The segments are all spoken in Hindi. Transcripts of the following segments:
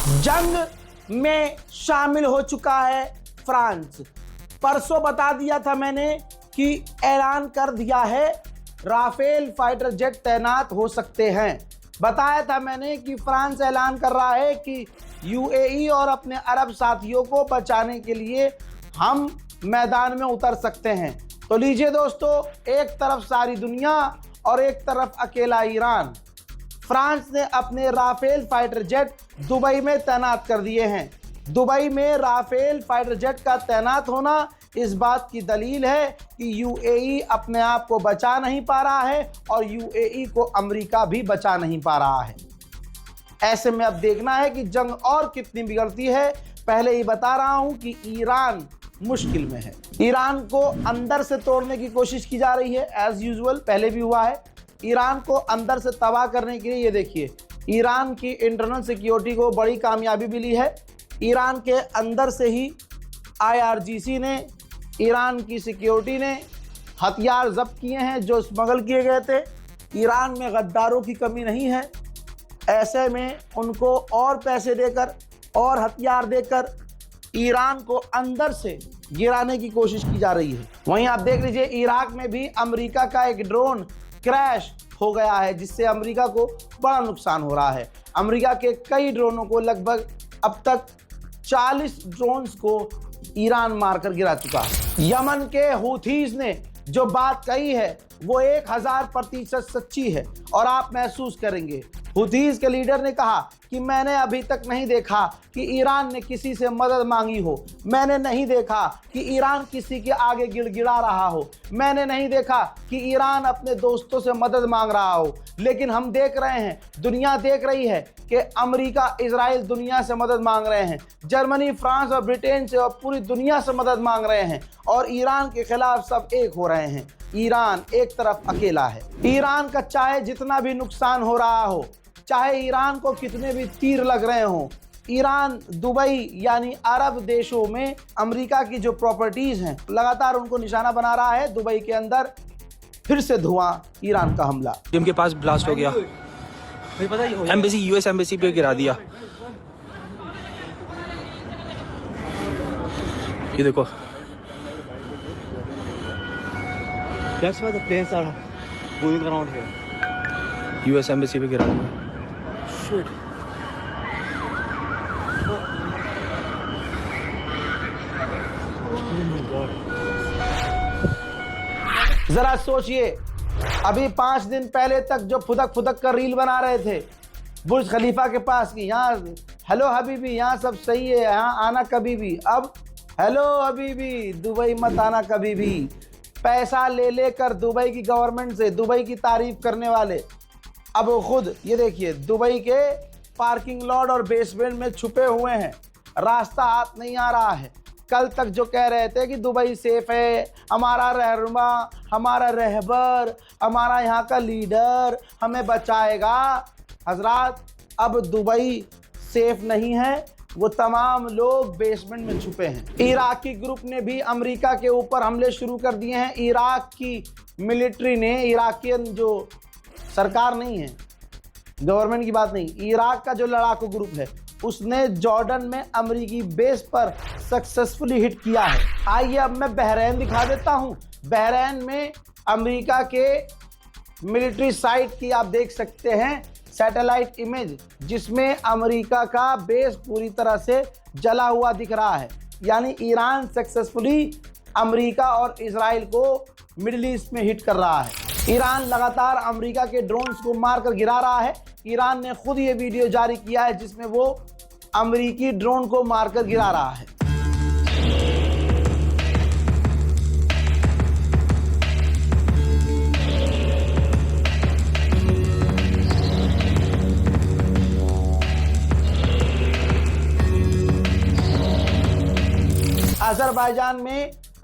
जंग में शामिल हो चुका है फ्रांस। परसों बता दिया था मैंने कि ऐलान कर दिया है राफेल फाइटर जेट तैनात हो सकते हैं। बताया था मैंने कि फ्रांस ऐलान कर रहा है कि यूएई और अपने अरब साथियों को बचाने के लिए हम मैदान में उतर सकते हैं। तो लीजिए दोस्तों, एक तरफ सारी दुनिया और एक तरफ अकेला ईरान। फ्रांस ने अपने राफेल फाइटर जेट दुबई में तैनात कर दिए हैं। दुबई में राफेल फाइटर जेट का तैनात होना इस बात की दलील है कि यूएई अपने आप को बचा नहीं पा रहा है और यूएई को अमेरिका भी बचा नहीं पा रहा है। ऐसे में अब देखना है कि जंग और कितनी बिगड़ती है। पहले ही बता रहा हूं कि ईरान मुश्किल में है। ईरान को अंदर से तोड़ने की कोशिश की जा रही है, एज यूजुअल पहले भी हुआ है। ईरान को अंदर से तबाह करने के लिए ये देखिए, ईरान की इंटरनल सिक्योरिटी को बड़ी कामयाबी मिली है। ईरान के अंदर से ही आईआरजीसी ने, ईरान की सिक्योरिटी ने हथियार जब्त किए हैं जो स्मगल किए गए थे। ईरान में गद्दारों की कमी नहीं है। ऐसे में उनको और पैसे देकर और हथियार देकर ईरान को अंदर से गिराने की कोशिश की जा रही है। वहीं आप देख लीजिए, इराक में भी अमेरिका का एक ड्रोन क्रैश हो गया है, जिससे अमेरिका को बड़ा नुकसान हो रहा है। अमेरिका के कई ड्रोनों को, लगभग अब तक 40 ड्रोन्स को ईरान मारकर गिरा चुका है। यमन के हूथीज ने जो बात कही है वो 1000% सच्ची है और आप महसूस करेंगे। हूथीज के लीडर ने कहा कि मैंने अभी तक नहीं देखा कि ईरान ने किसी से मदद मांगी हो, मैंने नहीं देखा कि ईरान किसी के आगे गिड़गिड़ा रहा हो, मैंने नहीं देखा कि ईरान अपने दोस्तों से मदद मांग रहा हो। लेकिन हम देख रहे हैं, दुनिया देख रही है कि अमेरिका, इजराइल दुनिया से मदद मांग रहे हैं, जर्मनी, फ्रांस और ब्रिटेन से और पूरी दुनिया से मदद मांग रहे हैं और ईरान के खिलाफ सब एक हो रहे हैं। ईरान एक तरफ अकेला है। ईरान का चाहे जितना भी नुकसान हो रहा हो, चाहे ईरान को कितने भी तीर लग रहे हों, ईरान दुबई यानी अरब देशों में अमेरिका की जो प्रॉपर्टीज हैं लगातार उनको निशाना बना रहा है। दुबई के अंदर फिर से धुआं, ईरान का हमला। उनके पास ब्लास्ट हो गया, एम्बेसी, यूएस एम्बेसी पे गिरा दिया। ये देखो, That's why the planes are going around here. US embassy पे गिरा दिया। Shit. Oh my God. जरा सोचिए, अभी 5 दिन पहले तक जो फुदक फुदक कर रील बना रहे थे बुर्ज खलीफा के पास की, यहाँ हेलो हबीबी, यहाँ सब सही है, यहाँ आना कभी भी। अब हेलो हबीबी, दुबई मत आना कभी भी। पैसा ले लेकर दुबई की गवर्नमेंट से दुबई की तारीफ करने वाले अब वो खुद ये देखिए दुबई के पार्किंग लॉट और बेसमेंट में छुपे हुए हैं। रास्ता हाथ नहीं आ रहा है। कल तक जो कह रहे थे कि दुबई सेफ है, हमारा रहनुमा, हमारा रहबर, हमारा यहाँ का लीडर हमें बचाएगा। हजरात, अब दुबई सेफ नहीं है। वो तमाम लोग बेसमेंट में छुपे हैं। इराकी ग्रुप ने भी अमेरिका के ऊपर हमले शुरू कर दिए हैं। इराक की मिलिट्री ने, इराकियन जो सरकार नहीं है, गवर्नमेंट की बात नहीं, इराक का जो लड़ाकू ग्रुप है उसने जॉर्डन में अमेरिकी बेस पर सक्सेसफुली हिट किया है। आइए अब मैं बहरीन दिखा देता हूं। बहरीन में अमेरिका के मिलिट्री साइट की आप देख सकते हैं सैटेलाइट इमेज, जिसमें अमेरिका का बेस पूरी तरह से जला हुआ दिख रहा है। यानी ईरान सक्सेसफुली अमेरिका और इजराइल को मिडिल ईस्ट में हिट कर रहा है। ईरान लगातार अमेरिका के ड्रोन्स को मारकर गिरा रहा है। ईरान ने खुद ये वीडियो जारी किया है जिसमें वो अमेरिकी ड्रोन को मारकर गिरा रहा है।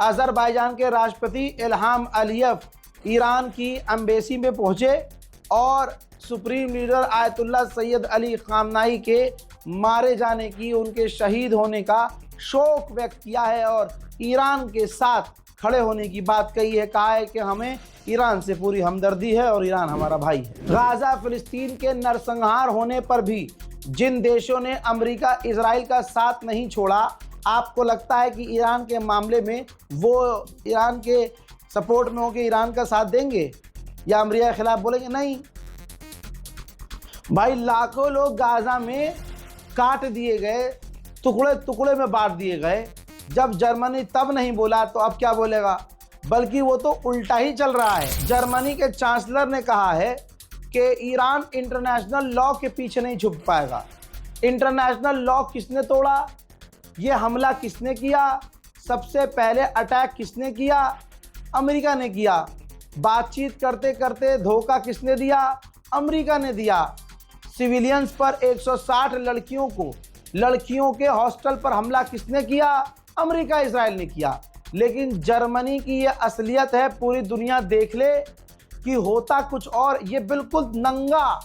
अजरबैजान के राष्ट्रपति इल्हाम अलियव ईरान की एम्बेसी में पहुंचे और supreme leader Ayatollah Syed Ali खामनाई के मारे जाने की, उनके शहीद होने का शोक व्यक्त किया है और ईरान के साथ खड़े होने की बात कही है। कहा है कि हमें ईरान से पूरी हमदर्दी है और ईरान हमारा भाई है। गाजा फिलिस्तीन के नरसंहार होने पर भी जिन देशों ने अमेरिका इजराइल का साथ नहीं छोड़ा, आपको लगता है कि ईरान के मामले में वो ईरान के सपोर्ट में होकर ईरान का साथ देंगे या अमेरिका के खिलाफ बोलेंगे? नहीं भाई, लाखों लोग गाजा में काट दिए गए, टुकड़े टुकड़े में बांट दिए गए। जब जर्मनी तब नहीं बोला तो अब क्या बोलेगा? बल्कि वो तो उल्टा ही चल रहा है। जर्मनी के चांसलर ने कहा है कि ईरान इंटरनेशनल लॉ के पीछे नहीं छुप पाएगा। इंटरनेशनल लॉ किसने तोड़ा? ये हमला किसने किया? सबसे पहले अटैक किसने किया? अमेरिका ने किया। बातचीत करते करते धोखा किसने दिया? अमेरिका ने दिया। सिविलियंस पर 160 लड़कियों के हॉस्टल पर हमला किसने किया? अमेरिका इजराइल ने किया। लेकिन जर्मनी की ये असलियत है, पूरी दुनिया देख ले कि होता कुछ और। ये बिल्कुल नंगा,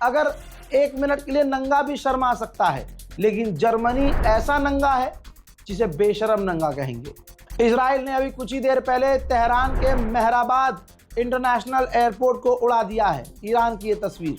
अगर 1 मिनट के लिए नंगा भी शर्मा सकता है, लेकिन जर्मनी ऐसा नंगा है जिसे बेशरम नंगा कहेंगे। इजराइल ने अभी कुछ ही देर पहले तेहरान के मेहराबाद इंटरनेशनल एयरपोर्ट को उड़ा दिया है। ईरान की ये तस्वीर।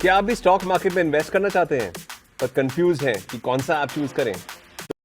क्या आप भी स्टॉक मार्केट में इन्वेस्ट करना चाहते हैं पर कंफ्यूज हैं कि कौन सा ऐप चूज करें?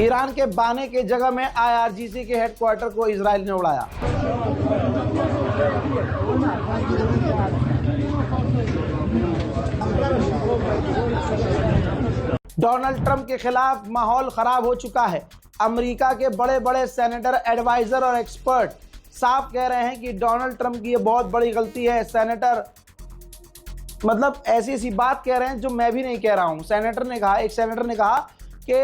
ईरान के बाने के जगह में IRGC के हेडक्वार्टर को इजराइल ने उड़ाया। डोनाल्ड ट्रंप के खिलाफ माहौल खराब हो चुका है। अमेरिका के बड़े बड़े सेनेटर, एडवाइजर और एक्सपर्ट साफ कह रहे हैं कि डोनाल्ड ट्रंप की ये बहुत बड़ी गलती है। सेनेटर मतलब ऐसी ऐसी बात कह रहे हैं जो मैं भी नहीं कह रहा हूं। एक सेनेटर ने कहा कि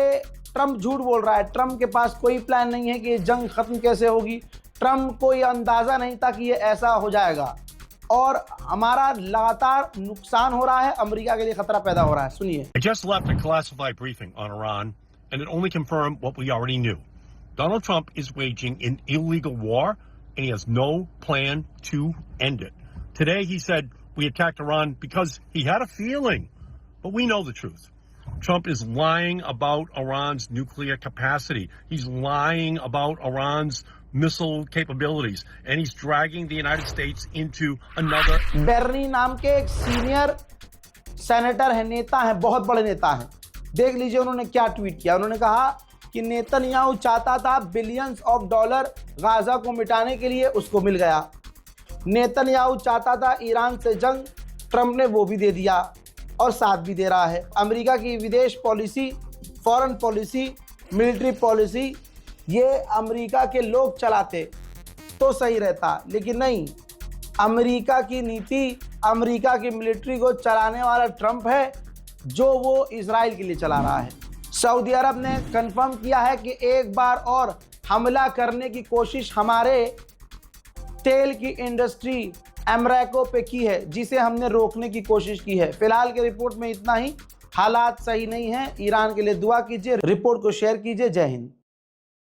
ट्रंप झूठ बोल रहा है। ट्रंप के पास कोई प्लान नहीं है कि ये जंग खत्म कैसे होगी। ट्रंप को ये अंदाजा नहीं था कि ये ऐसा हो जाएगा और हमारा लगातार नुकसान हो रहा है, अमेरिका के लिए खतरा पैदा हो रहा है। सुनिए। I just left a classified briefing on Iran, and it only confirmed what we already knew. Donald Trump is waging an illegal war, and he has no plan to end it. Today he said we attacked Iran because he had a feeling, but we know the truth. Trump is lying about Iran's nuclear capacity. He's lying about Iran's missile capabilities, and he's dragging the United States into another. Bernier नाम के एक सीनियर सेनेटर है, नेता है, बहुत बड़े नेता हैं। देख लीजिए उन्होंने क्या ट्वीट किया। उन्होंने कहा कि नेतन्याहू चाहता था बिलियंस ऑफ डॉलर गाजा को मिटाने के लिए, उसको मिल गया। नेतन्याहू चाहता था ईरान से जंग, ट्रंप ने वो भी दे दिया और साथ भी दे रहा है। अमेरिका की विदेश policy, foreign policy, military policy ये अमेरिका के लोग चलाते तो सही रहता, लेकिन नहीं, अमेरिका की नीति, अमेरिका की मिलिट्री को चलाने वाला ट्रंप है, जो वो इजराइल के लिए चला रहा है। सऊदी अरब ने कंफर्म किया है कि एक बार और हमला करने की कोशिश हमारे तेल की इंडस्ट्री एमरैको पे की है, जिसे हमने रोकने की कोशिश की है। फिलहाल के रिपोर्ट में इतना ही। हालात सही नहीं है। ईरान के लिए दुआ कीजिए, रिपोर्ट को शेयर कीजिए। जय हिंद।